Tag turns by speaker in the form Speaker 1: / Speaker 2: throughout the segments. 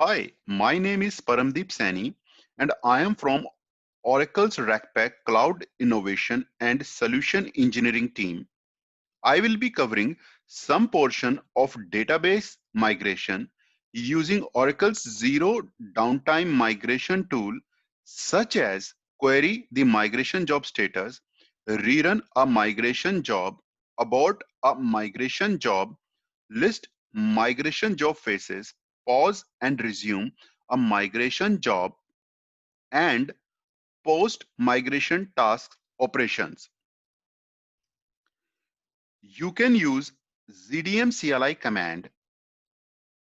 Speaker 1: Hi, my name is Paramdeep Sani, and I am from Oracle's RackPack Cloud Innovation and Solution Engineering team. I will be covering some portion of database migration using Oracle's zero downtime migration tool, such as query the migration job status, rerun a migration job, abort a migration job, list migration job phases, pause and resume a migration job, and post migration task operations. You can use ZDM CLI command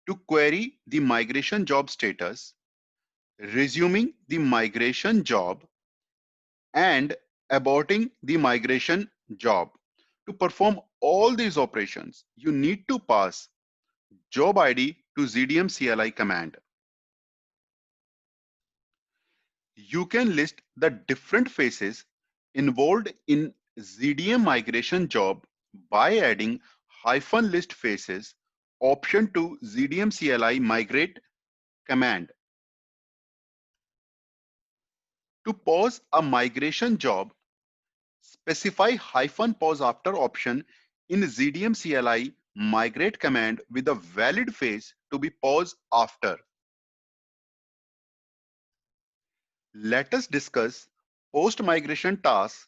Speaker 1: to query the migration job status, resuming the migration job, and aborting the migration job. To perform all these operations, you need to pass job ID to ZDM CLI command. You can list the different phases involved in ZDM migration job by adding -list phases option to ZDM CLI migrate command. To pause a migration job, specify -pause after option in ZDM CLI migrate command with a valid phase to be paused after. Let us discuss post migration tasks.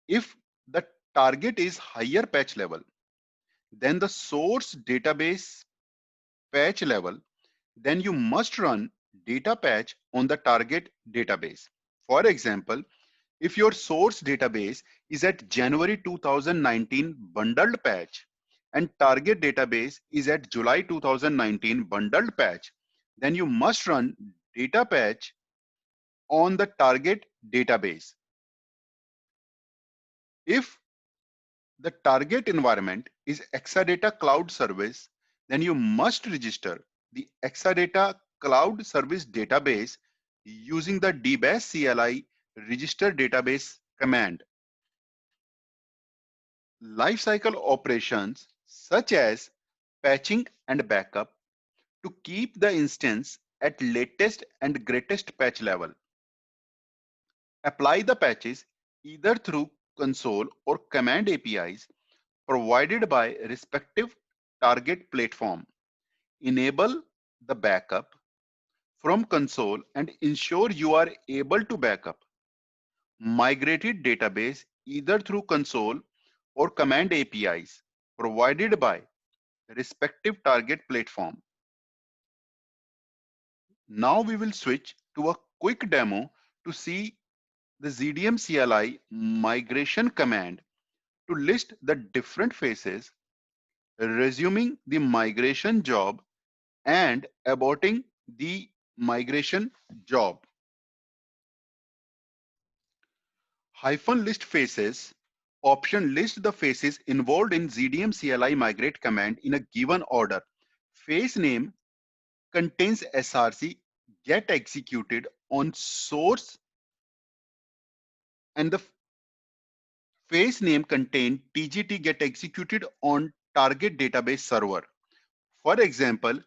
Speaker 1: If the target is higher patch level than the source database patch level, then you must run data patch on the target database. For example, if your source database is at January 2019 bundled patch and target database is at July 2019 bundled patch, then you must run data patch on the target database. If the target environment is Exadata Cloud Service, then you must register the Exadata Cloud Service database using the dbas CLI register database command. Lifecycle operations such as patching and backup to keep the instance at latest and greatest patch level. Apply the patches either through console or command APIs provided by respective target platform. Enable the backup from console and ensure you are able to backup migrated database either through console or command APIs provided by respective target platform. Now we will switch to a quick demo to see the ZDM CLI migration command to list the different phases, resuming the migration job and aborting the migration job. -list phases option lists the phases involved in ZDM CLI migrate command in a given order. Phase name contains SRC get executed on source, and the phase name contain TGT get executed on target database server. For example,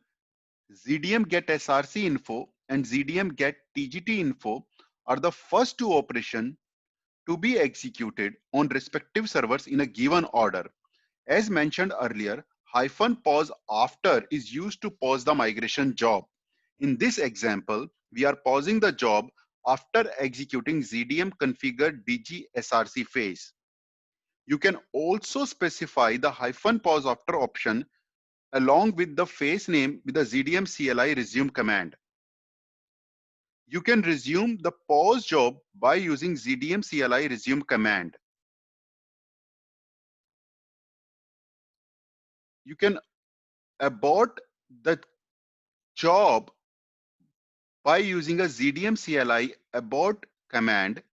Speaker 1: ZDM get SRC info and ZDM get TGT info are the first two operations to be executed on respective servers in a given order. As mentioned earlier, -pause after is used to pause the migration job. In this example, we are pausing the job after executing ZDM configure DG SRC phase. You can also specify the -pause after option along with the phase name with the ZDM CLI resume command. You can resume the pause job by using ZDM CLI resume command. You can abort the job by using a ZDM CLI abort command